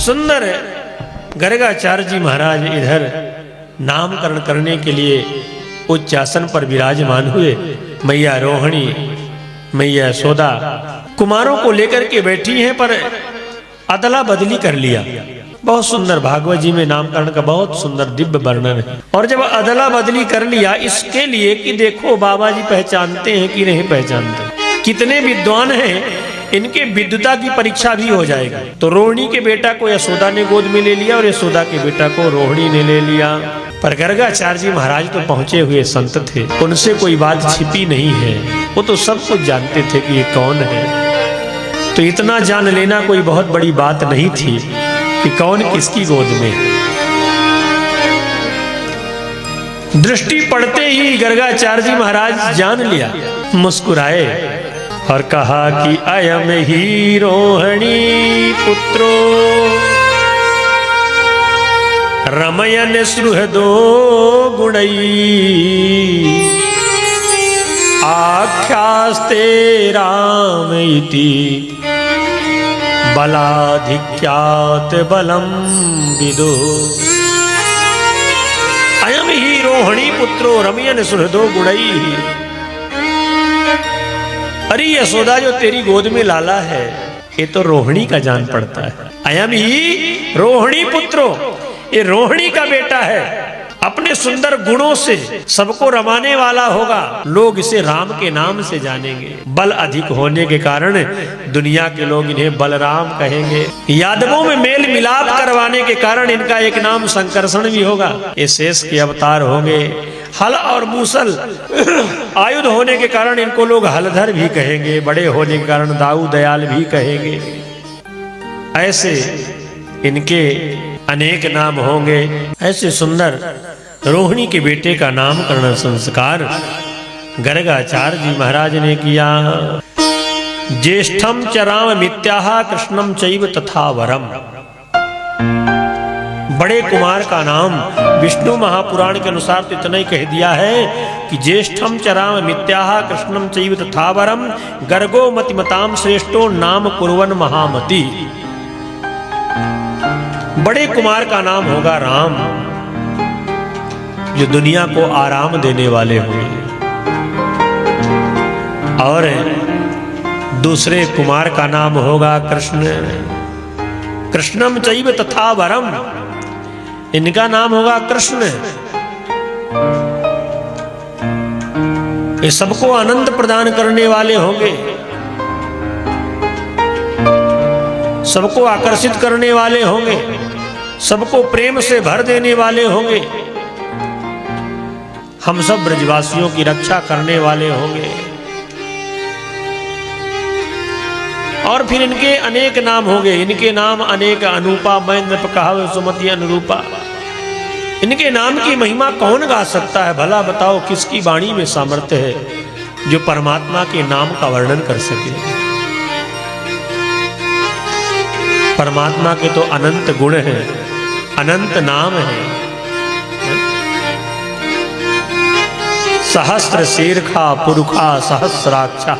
सुंदर गर्गाचार्य जी महाराज इधर नामकरण करने के लिए उच्च आसन पर विराजमान हुए। मैया रोहिणी, मैया यशोदा कुमारों को लेकर के बैठी हैं, पर अदला बदली कर लिया। बहुत सुंदर, भागवत जी में नामकरण का बहुत सुंदर दिव्य वर्णन है। और जब अदला बदली कर लिया इसके लिए कि देखो बाबा जी पहचानते हैं कि नहीं पहचानते, कितने विद्वान हैं, इनके विद्वता की परीक्षा भी हो जाएगी। तो रोहिणी के बेटा को यशोदा ने गोद में ले लिया और यशोदा के बेटा को रोहिणी ने ले लिया। पर गर्गाचार्य जी महाराज तो पहुंचे हुए संत थे, उनसे कोई बात छिपी नहीं है, वो तो सब कुछ जानते थे कि ये कौन है। तो इतना जान लेना कोई बहुत बड़ी बात नहीं थी कि कौन किसकी गोद में। दृष्टि पड़ते ही गर्गाचार्य जी महाराज जान लिया, मुस्कुराए और कहा कि अयम ही रोहिणी पुत्रो रमयन सुहृदो गुणई आख्यास्ते राम इति बलाधिक्यात बलम विदो। अयम ही रोहिणी पुत्रो रमयन सुहृदो गुणई। अरे यशोदा जो तेरी गोद में लाला है ये तो रोहिणी का जान पड़ता है। अयम ही रोहिणी पुत्रो, ये रोहिणी का बेटा है, अपने सुंदर गुणों से सबको रमाने वाला होगा। लोग इसे राम के नाम से जानेंगे। बल अधिक होने के कारण दुनिया के लोग इन्हें बलराम कहेंगे। यादवों में मेल मिलाप करवाने के कारण इनका एक नाम संकर्षण भी होगा। ये शेष के अवतार होंगे। हल और मूसल आयुध होने के कारण इनको लोग हलधर भी कहेंगे। बड़े होने के कारण दाऊ दयाल भी कहेंगे। ऐसे इनके अनेक नाम होंगे। ऐसे सुंदर रोहिणी के बेटे का नामकरण संस्कार गर्गाचार्य जी महाराज ने किया। ज्येष्ठम च राम मित्याह कृष्णम चैव तथा वरम। बड़े कुमार का नाम विष्णु महापुराण के अनुसार तो इतना ही कह दिया है कि ज्येष्ठम च राम मित्याह कृष्णम चैव तथा वरम गर्गो मतिमताम श्रेष्ठो नाम कुर्वन महामति। बड़े कुमार का नाम होगा राम, जो दुनिया को आराम देने वाले होंगे। और दूसरे कुमार का नाम होगा कृष्ण, कृष्णम चैव तथा वरम। इनका नाम होगा कृष्ण। ये सबको आनंद प्रदान करने वाले होंगे, सबको आकर्षित करने वाले होंगे, सबको प्रेम से भर देने वाले होंगे, हम सब ब्रजवासियों की रक्षा करने वाले होंगे। और फिर इनके अनेक नाम होंगे। इनके नाम अनेक, अनूपा महेंद्र कहावे सुमति अनुरूपा। इनके नाम की महिमा कौन गा सकता है? भला बताओ किसकी वाणी में सामर्थ्य है जो परमात्मा के नाम का वर्णन कर सके। परमात्मा के तो अनंत गुण हैं, अनंत नाम हैं। सहस्र शीर्षा पुरुखा सहस्राक्षा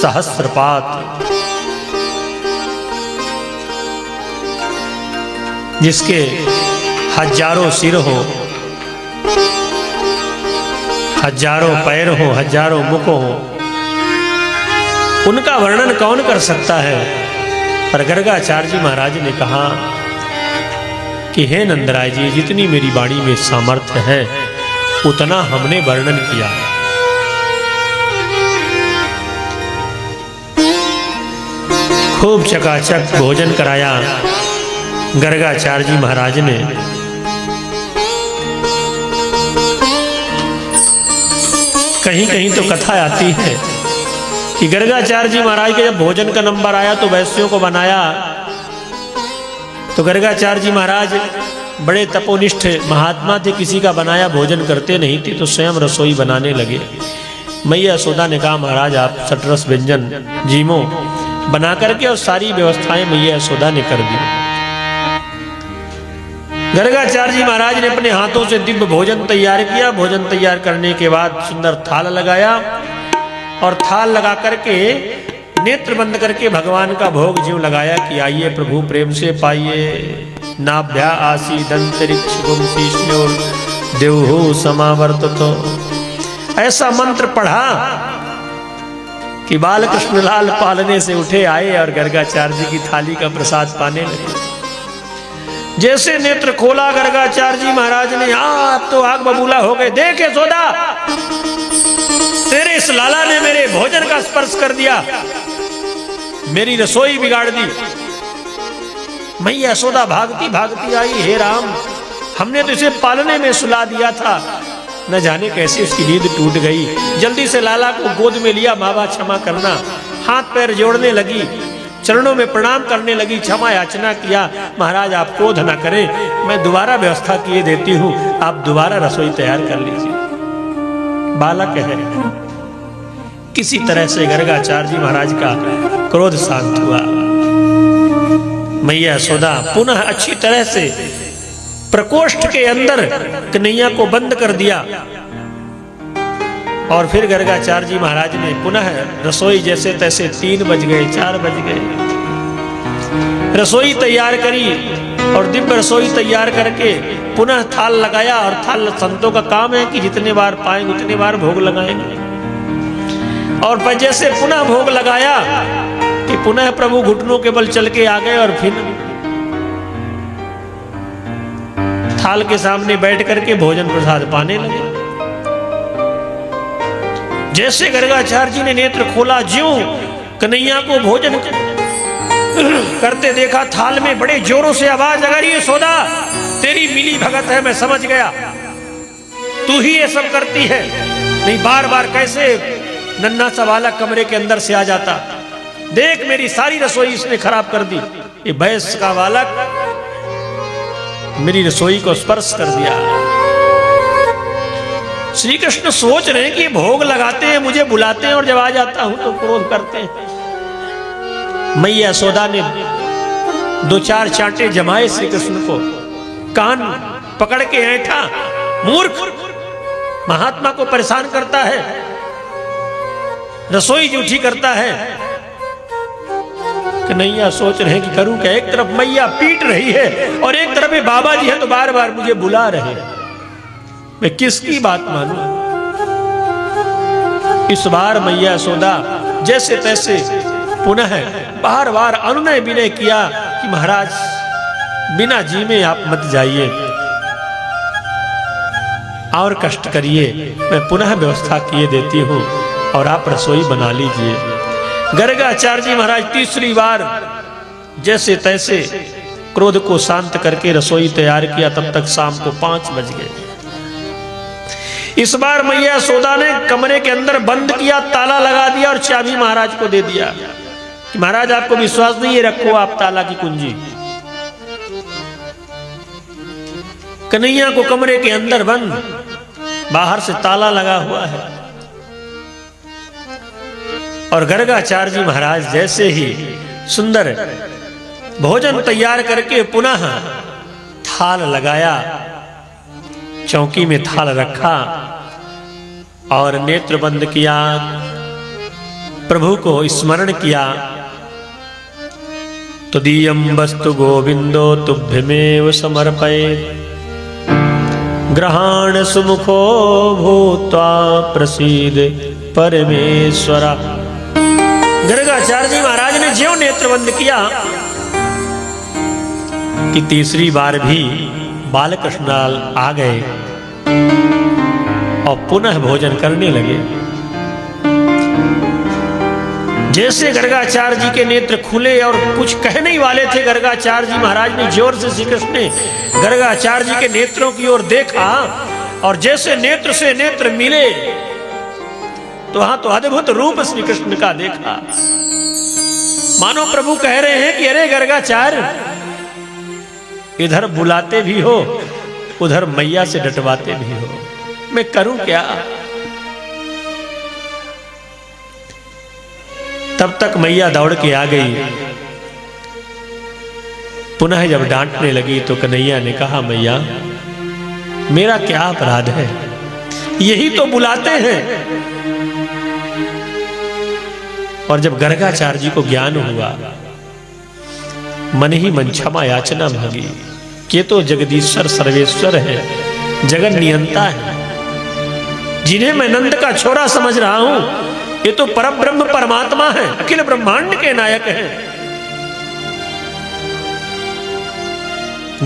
सहस्रपात। जिसके हजारों सिर हो, हजारों पैर हो, हजारों मुख हो, उनका वर्णन कौन कर सकता है? पर गर्गाचार्य जी महाराज ने कहा कि हे नंदराय जी, जितनी मेरी वाणी में सामर्थ्य है उतना हमने वर्णन किया। खूब चकाचक भोजन कराया गर्गाचार्य जी महाराज ने। कहीं कहीं तो कथा आती है कि गर्गाचार्य जी महाराज के जब भोजन का नंबर आया तो वैश्यों को बनाया। तो गर्गाचार्य जी महाराज बड़े तपोनिष्ठ महात्मा थे, किसी का बनाया भोजन करते नहीं थे, तो स्वयं रसोई बनाने लगे। मैया यशोदा ने कहा महाराज आप सटरस व्यंजन जीमो बना करके, और सारी व्यवस्थाएं मैया यशोदा ने कर दी। गर्गाचार्य जी महाराज ने अपने हाथों से दिव्य भोजन तैयार किया। भोजन तैयार करने के बाद सुंदर थाल लगाया और थाल लगा करके नेत्र बंद करके भगवान का भोग ज्यों लगाया कि आइए प्रभु प्रेम से पाइए। नाभ्या आसी दंतरिक्ष गुमशीष्ण्योर देवहु समावर्ततो। ऐसा मंत्र पढ़ा कि बाल कृष्ण लाल पालने से उठे आए और गर्गाचार्य जी की थाली का प्रसाद पाने लगे। जैसे नेत्र खोला गर्गाचार्य जी महाराज ने, आप तो आग बबूला हो गए। देख यशोदा, तेरे इस लाला ने मेरे भोजन का स्पर्श कर दिया, मेरी रसोई बिगाड़ दी। मैया यशोदा भागती भागती आई, हे राम, हमने तो इसे पालने में सुला दिया था, न जाने कैसे उसकी नींद टूट गई। जल्दी से लाला को गोद में लिया, मावा क्षमा करना। हाथ पैर जोड़ने लगी, चरणों में प्रणाम करने लगी, क्षमा याचना किया। महाराज आप क्रोध न करें, मैं दोबारा व्यवस्था किए देती हूं, आप दोबारा रसोई तैयार कर लीजिए। बालक है। किसी तरह से गर्गाचार्य जी महाराज का क्रोध शांत हुआ। मैया यशोदा पुनः अच्छी तरह से प्रकोष्ठ के अंदर कन्हैया को बंद कर दिया और फिर गर्गाचार्य जी महाराज ने पुनः रसोई जैसे तैसे 3 बज गए, 4 बज गए, रसोई तैयार करी और दिव्य रसोई तैयार करके पुनः थाल लगाया। और थाल संतों का काम है कि जितने बार पाएंगे उतने बार भोग लगाएंगे। और जैसे पुनः भोग लगाया कि पुनः प्रभु घुटनों के बल चल के आ गए और फिर थाल के सामने बैठ करके भोजन प्रसाद पाने लगे। जैसे गर्गाचार्य जी ने नेत्र खोला, ज्यों कन्हैया को भोजन करते देखा, थाल में बड़े जोरों से आवाज लगा रही है, यशोदा तेरी मिली भगत है, मैं समझ गया तू ही ये सब करती है। नहीं बार बार कैसे नन्हा सा बालक कमरे के अंदर से आ जाता। देख मेरी सारी रसोई इसने खराब कर दी। ये भैंस का बालक मेरी रसोई को स्पर्श कर दिया। श्री कृष्ण सोच रहे हैं कि भोग लगाते हैं, मुझे बुलाते हैं और जब आ जाता हूं तो क्रोध करते हैं। मैया यशोदा ने 2-4 चांटे जमाए श्री कृष्ण को, कान पकड़ के ऐठा, मूर्ख महात्मा को परेशान करता है, रसोई जूठी करता है। कन्हैया सोच रहे हैं कि करूं क्या। एक तरफ मैया पीट रही है और एक तरफ में बाबा जी है तो बार बार मुझे बुला रहे हैं, मैं किसकी बात मानूं। इस बार मैया यशोदा जैसे तैसे पुनः बार बार अनुनय विनय किया कि महाराज बिना जी में आप मत जाइए और कष्ट करिए, मैं पुनः व्यवस्था किए देती हूं और आप रसोई बना लीजिए। गर्गाचार्य जी महाराज तीसरी बार जैसे तैसे क्रोध को शांत करके रसोई तैयार किया। तब तक शाम को 5 बज गए। इस बार मैया यशोदा ने कमरे के अंदर बंद किया, ताला लगा दिया और चाबी महाराज को दे दिया कि महाराज आपको विश्वास नहीं है, रखो आप ताला की कुंजी। कन्हैया को कमरे के अंदर बंद, बाहर से ताला लगा हुआ है। और गर्गाचार्य जी महाराज जैसे ही सुंदर भोजन तैयार करके पुनः थाल लगाया, चौकी में थाल रखा और नेत्र बंद किया, प्रभु को स्मरण किया। तुदीयं वस्तु गोविंदो तुभ्यमेव समर्पयेत्, ग्रहाण सुमुखो भूत्वा प्रसीद परमेश्वरा। गर्गाचार्य जी महाराज ने ज्यों नेत्र बंद किया कि तीसरी बार भी बालकृष्णलाल आ गए और पुनः भोजन करने लगे। जैसे गर्गाचार्य जी के नेत्र खुले और कुछ कहने ही वाले थे, गर्गाचार्य जी महाराज ने जोर से श्री कृष्ण ने गर्गाचार्य जी के नेत्रों की ओर देखा और जैसे नेत्र से नेत्र मिले तो वहां तो अद्भुत रूप श्री कृष्ण का देखा। मानो प्रभु कह रहे हैं कि अरे गर्गाचार्य, इधर बुलाते भी हो उधर मैया से डटवाते भी हो, मैं करूं क्या। तब तक मैया दौड़ के आ गई। पुनः जब डांटने लगी तो कन्हैया ने कहा, मैया मेरा क्या अपराध है, यही तो बुलाते हैं, और जब गर्गाचार्य जी को ज्ञान हुआ, मन ही मन क्षमा याचना मांगी कि तो जगदीश्वर सर्वेश्वर है, जगन नियंता है, जिन्हें मैं नंद का छोरा समझ रहा हूं, ये तो परब्रह्म परमात्मा है, अखिल ब्रह्मांड के नायक हैं।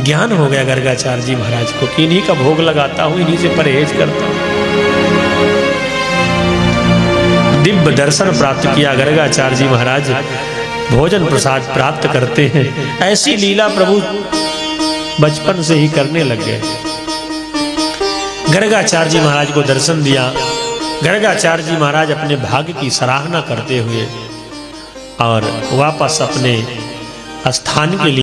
ज्ञान हो गया गर्गाचार्य जी महाराज को कि इन्हीं का भोग लगाता हूं, इन्हीं से परहेज करता हूं। दिव्य दर्शन प्राप्त किया गर्गाचार्य जी महाराज, भोजन प्रसाद प्राप्त करते हैं। ऐसी लीला प्रभु बचपन से ही करने लग गए। गर्गाचार्य जी महाराज को दर्शन दिया। गर्गाचार्य जी महाराज अपने भाग्य की सराहना करते हुए और वापस अपने स्थान के लिए